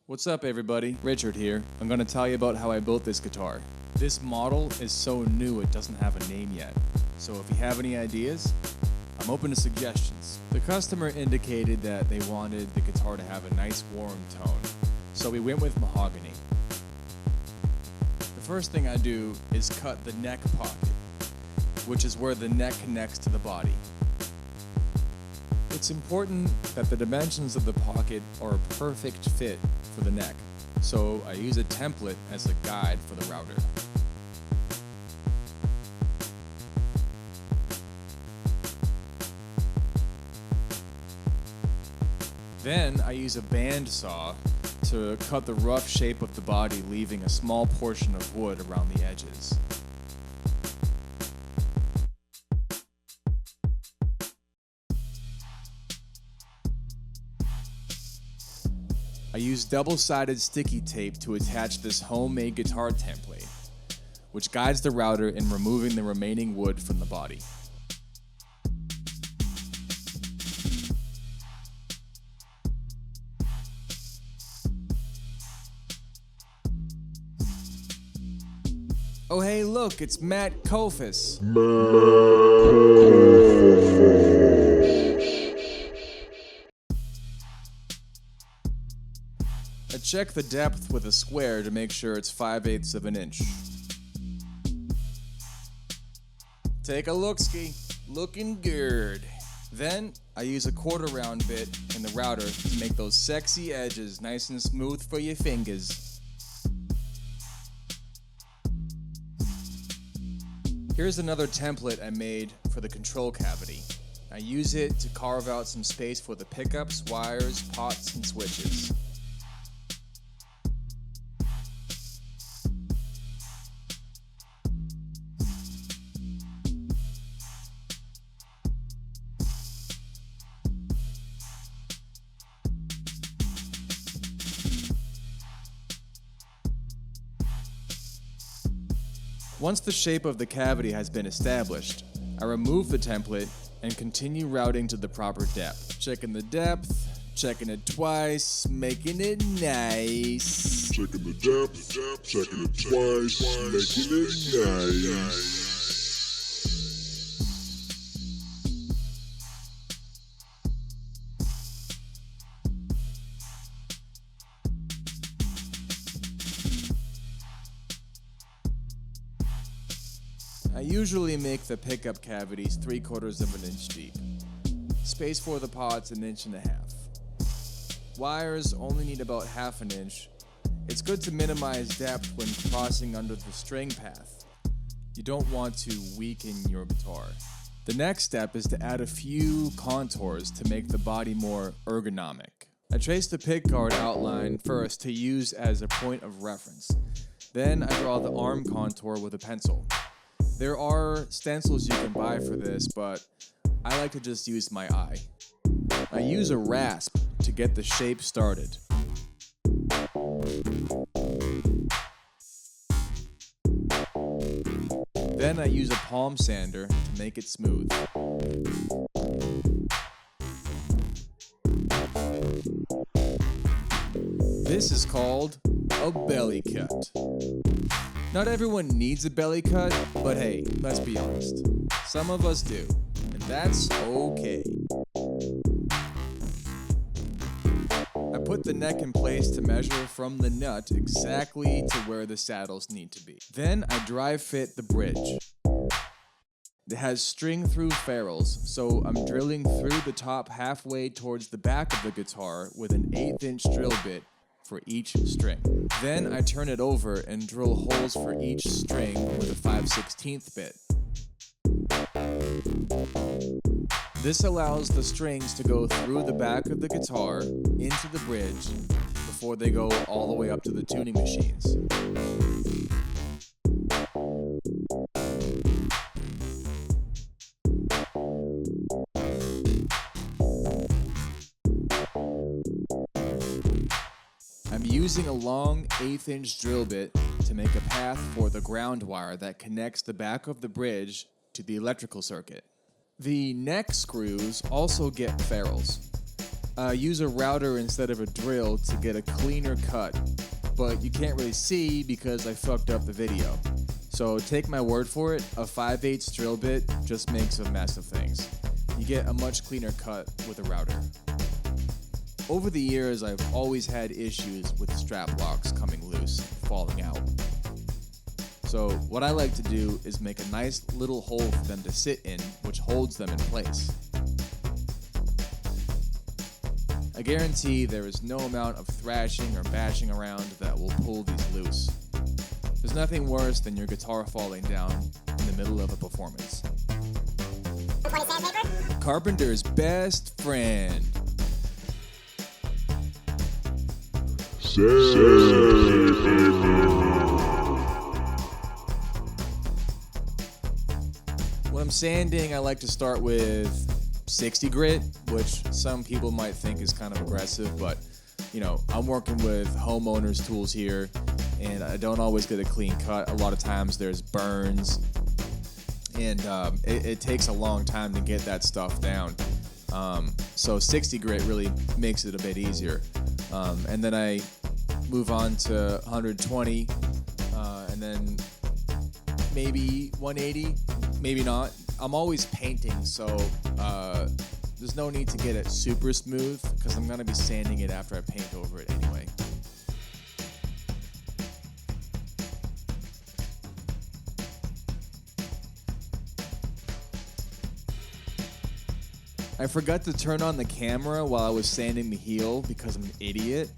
What's up everybody, Richard here. I'm going to tell you about how I built this guitar. This model is so new it doesn't have a name yet, so if you have any ideas, I'm open to suggestions. The customer indicated that they wanted the guitar to have a nice warm tone, so we went with mahogany. The first thing I do is cut the neck pocket, which is where the neck connects to the body. It's important that the dimensions of the pocket are a perfect fit for the neck, so I use a template as a guide for the router. Then I use a band saw to cut the rough shape of the body, leaving a small portion of wood around the edges. I use double-sided sticky tape to attach this homemade guitar template, which guides the router in removing the remaining wood from the body. Oh hey look, it's Matt Kofis. I check the depth with a square to make sure it's 5/8 of an inch. Take a look-ski, looking good. Then I use a 1/4 round bit in the router to make those sexy edges nice and smooth for your fingers. Here's another template I made for the control cavity. I use it to carve out some space for the pickups, wires, pots, and switches. Once the shape of the cavity has been established, I remove the template and continue routing to the proper depth. Checking the depth, checking it twice, making it nice. Checking the depth, checking it twice, making it nice. I usually make the pickup cavities 3/4 of an inch deep. Space for the pots 1.5 inches. Wires only need about 1/2 inch. It's good to minimize depth when crossing under the string path. You don't want to weaken your guitar. The next step is to add a few contours to make the body more ergonomic. I trace the pickguard outline first to use as a point of reference. Then I draw the arm contour with a pencil. There are stencils you can buy for this, but I like to just use my eye. I use a rasp to get the shape started. Then I use a palm sander to make it smooth. This is called a belly cut. Not everyone needs a belly cut, but hey, let's be honest. Some of us do, and that's okay. I put the neck in place to measure from the nut exactly to where the saddles need to be. Then I dry fit the bridge. It has string-through ferrules, so I'm drilling through the top halfway towards the back of the guitar with an 1/8 inch drill bit for each string. Then I turn it over and drill holes for each string with a 5/16 bit. This allows the strings to go through the back of the guitar into the bridge before they go all the way up to the tuning machines. I'm using a long 1/8 inch drill bit to make a path for the ground wire that connects the back of the bridge to the electrical circuit. The neck screws also get ferrules. use a router instead of a drill to get a cleaner cut, but you can't really see because I fucked up the video. So take my word for it, a 5/8 drill bit just makes a mess of things. You get a much cleaner cut with a router. Over the years, I've always had issues with strap locks coming loose, falling out. So what I like to do is make a nice little hole for them to sit in, which holds them in place. I guarantee there is no amount of thrashing or bashing around that will pull these loose. There's nothing worse than your guitar falling down in the middle of a performance. Carpenter's best friend. When I'm sanding, I like to start with 60 grit, which some people might think is kind of aggressive, but you know, I'm working with homeowners' tools here, and I don't always get a clean cut. A lot of times there's burns, and it takes a long time to get that stuff down. So 60 grit really makes it a bit easier. And then I move on to 120, and then maybe 180, maybe not. I'm always painting, so there's no need to get it super smooth because I'm going to be sanding it after I paint over it anyway. I forgot to turn on the camera while I was sanding the heel because I'm an idiot.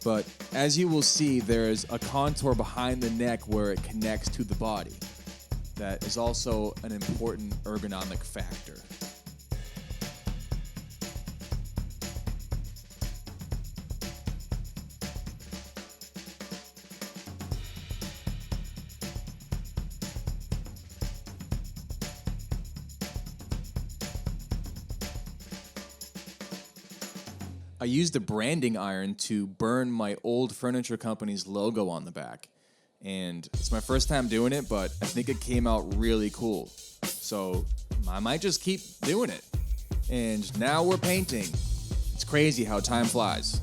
But as you will see, there's a contour behind the neck where it connects to the body. That is also an important ergonomic factor. I used a branding iron to burn my old furniture company's logo on the back. And it's my first time doing it, but I think it came out really cool. So I might just keep doing it. And now we're painting. It's crazy how time flies.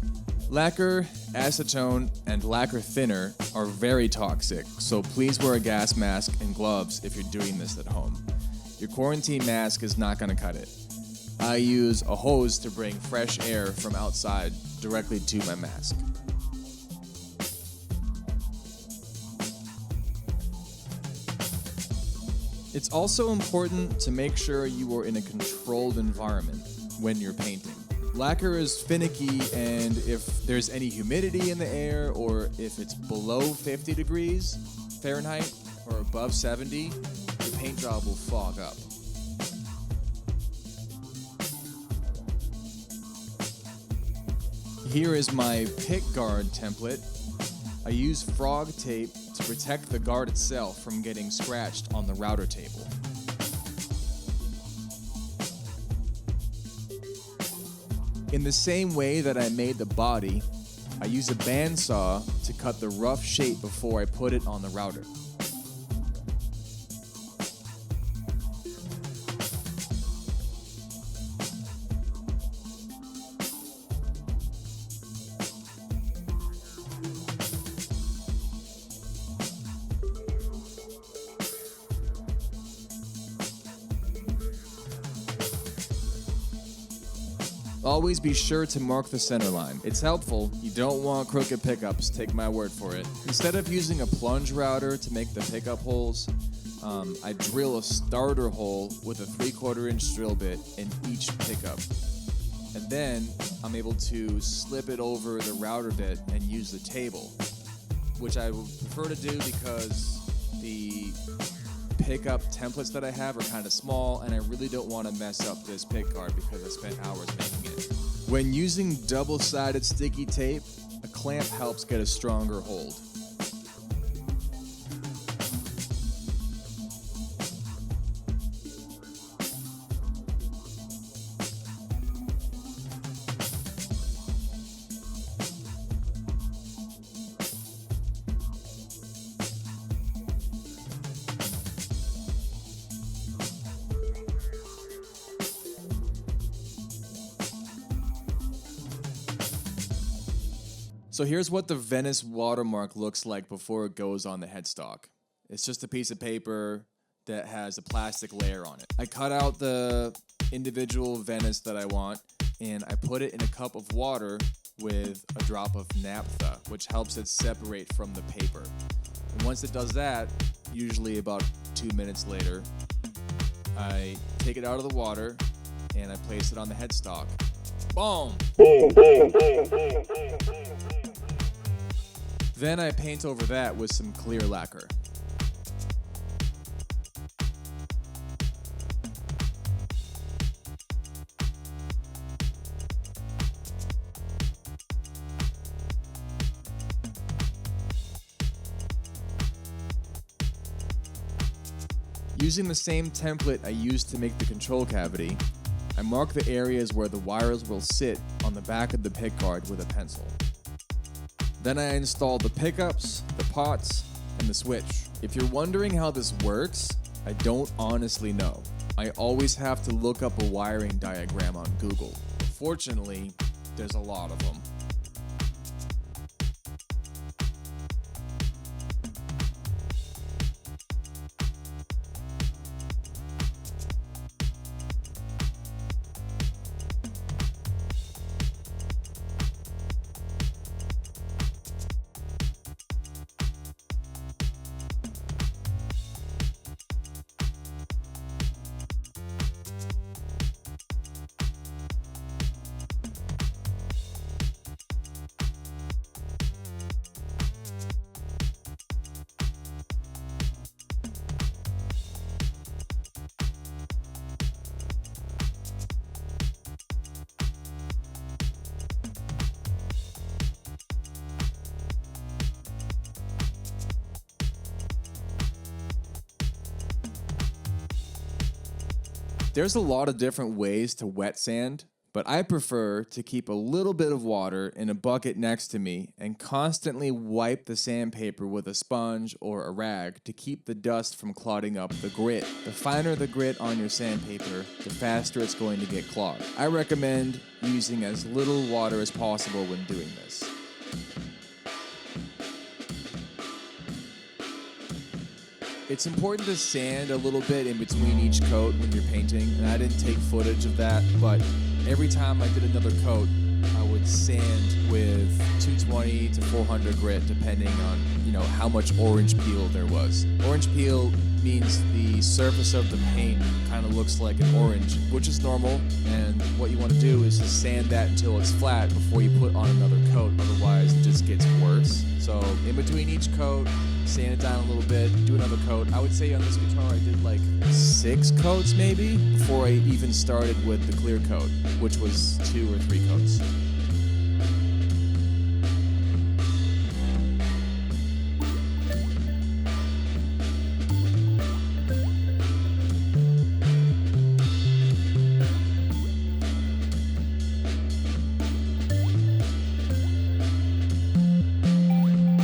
Lacquer, acetone, and lacquer thinner are very toxic, so please wear a gas mask and gloves if you're doing this at home. Your quarantine mask is not going to cut it. I use a hose to bring fresh air from outside directly to my mask. It's also important to make sure you are in a controlled environment when you're painting. Lacquer is finicky, and if there's any humidity in the air or if it's below 50 degrees Fahrenheit or above 70, the paint job will fog up. Here is my pick guard template. I use frog tape to protect the guard itself from getting scratched on the router table. In the same way that I made the body, I use a bandsaw to cut the rough shape before I put it on the router. Always be sure to mark the center line. It's helpful. You don't want crooked pickups, take my word for it. Instead of using a plunge router to make the pickup holes, I drill a starter hole with a 3/4 inch drill bit in each pickup. And then I'm able to slip it over the router bit and use the table, which I would prefer to do because the pickup templates that I have are kind of small, and I really don't want to mess up this pick guard because I spent hours making it. When using double-sided sticky tape, a clamp helps get a stronger hold. So here's what the Venice watermark looks like before it goes on the headstock. It's just a piece of paper that has a plastic layer on it. I cut out the individual Venice that I want, and I put it in a cup of water with a drop of naphtha, which helps it separate from the paper. And once it does that, usually about 2 minutes later, I take it out of the water and I place it on the headstock. Boom! Then I paint over that with some clear lacquer. Using the same template I used to make the control cavity, I mark the areas where the wires will sit on the back of the pickguard with a pencil. Then I install the pickups, the pots, and the switch. If you're wondering how this works, I don't honestly know. I always have to look up a wiring diagram on Google. Fortunately, there's a lot of them. There's a lot of different ways to wet sand, but I prefer to keep a little bit of water in a bucket next to me and constantly wipe the sandpaper with a sponge or a rag to keep the dust from clogging up the grit. The finer the grit on your sandpaper, the faster it's going to get clogged. I recommend using as little water as possible when doing this. It's important to sand a little bit in between each coat when you're painting, and I didn't take footage of that, but every time I did another coat, I would sand with 220 to 400 grit depending on, how much orange peel there was. Orange peel means the surface of the paint kind of looks like an orange, which is normal, and what you want to do is just sand that until it's flat before you put on another coat, otherwise it just gets worse. So in between each coat, sand it down a little bit, do another coat. I would say on this guitar I did like 6 coats maybe before I even started with the clear coat, which was 2 or 3 coats.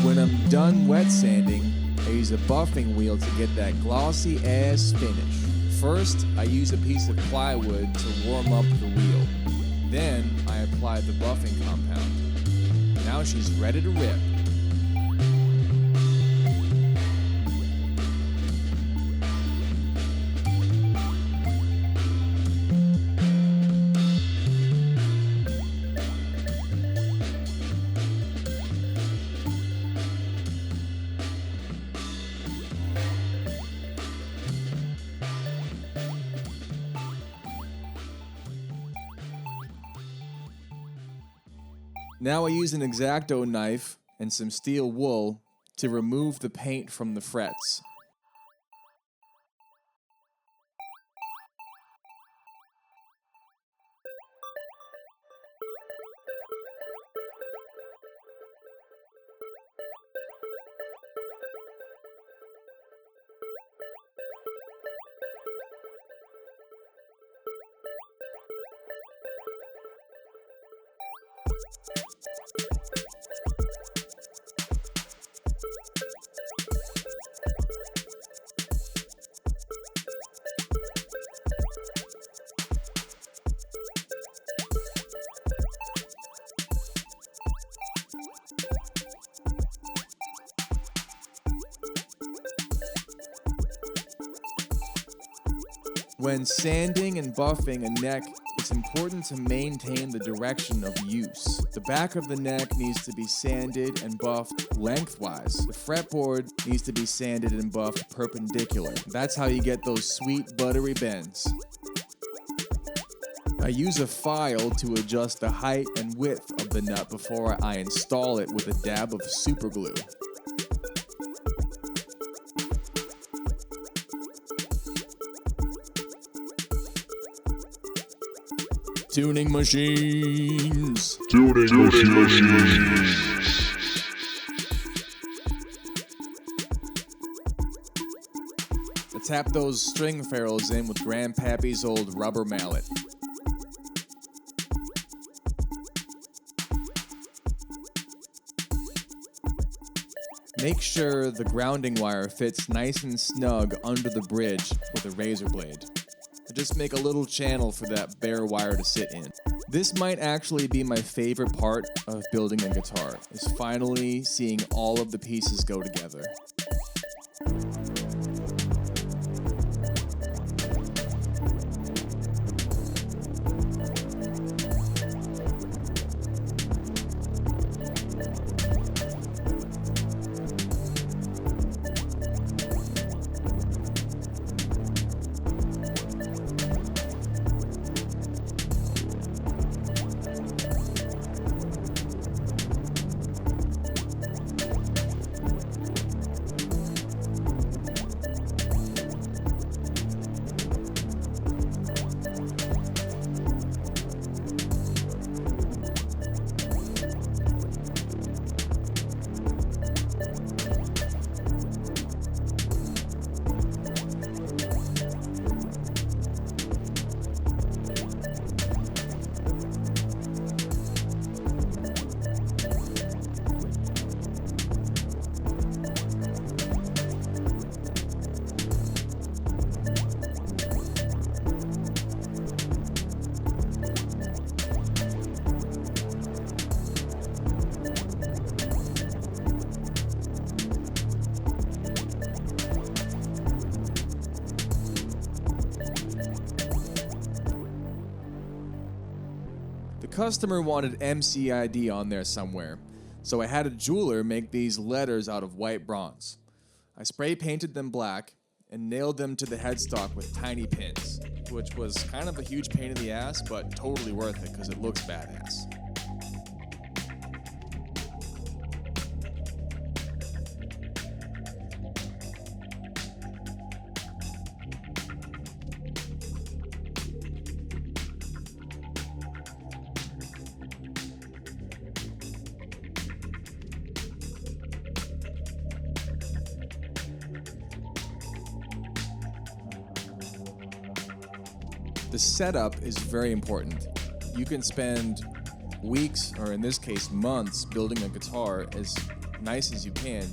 When I'm done wet sanding, I use a buffing wheel to get that glossy ass finish. First, I use a piece of plywood to warm up the wheel. Then, I apply the buffing compound. Now she's ready to rip. Now I use an X-Acto knife and some steel wool to remove the paint from the frets. When sanding and buffing a neck, it's important to maintain the direction of use. The back of the neck needs to be sanded and buffed lengthwise. The fretboard needs to be sanded and buffed perpendicular. That's how you get those sweet buttery bends. I use a file to adjust the height and width of the nut before I install it with a dab of super glue. Tuning machines. Tuning machines. I tap those string ferrules in with Grandpappy's old rubber mallet. Make sure the grounding wire fits nice and snug under the bridge with a razor blade. Just make a little channel for that bare wire to sit in. This might actually be my favorite part of building a guitar, is finally seeing all of the pieces go together. The customer wanted MCID on there somewhere, so I had a jeweler make these letters out of white bronze. I spray painted them black and nailed them to the headstock with tiny pins, which was kind of a huge pain in the ass, but totally worth it because it looks badass. The setup is very important. You can spend weeks, or in this case months, building a guitar as nice as you can,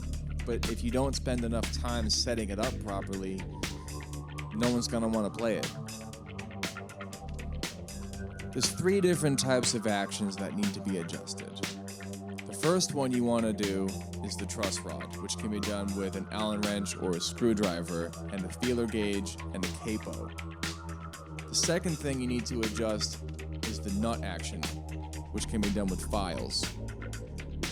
but if you don't spend enough time setting it up properly, no one's gonna want to play it. There's 3 different types of actions that need to be adjusted. The first one you want to do is the truss rod, which can be done with an Allen wrench or a screwdriver, and a feeler gauge and a capo. The second thing you need to adjust is the nut action, which can be done with files.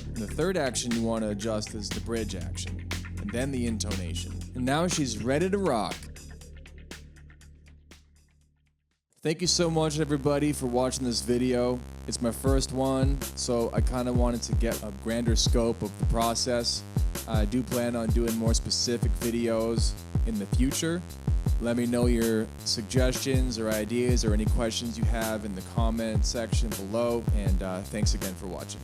And the third action you want to adjust is the bridge action, and then the intonation. And now she's ready to rock. Thank you so much, everybody, for watching this video. It's my first one, so I kind of wanted to get a grander scope of the process. I do plan on doing more specific videos in the future. Let me know your suggestions or ideas or any questions you have in the comment section below, and thanks again for watching.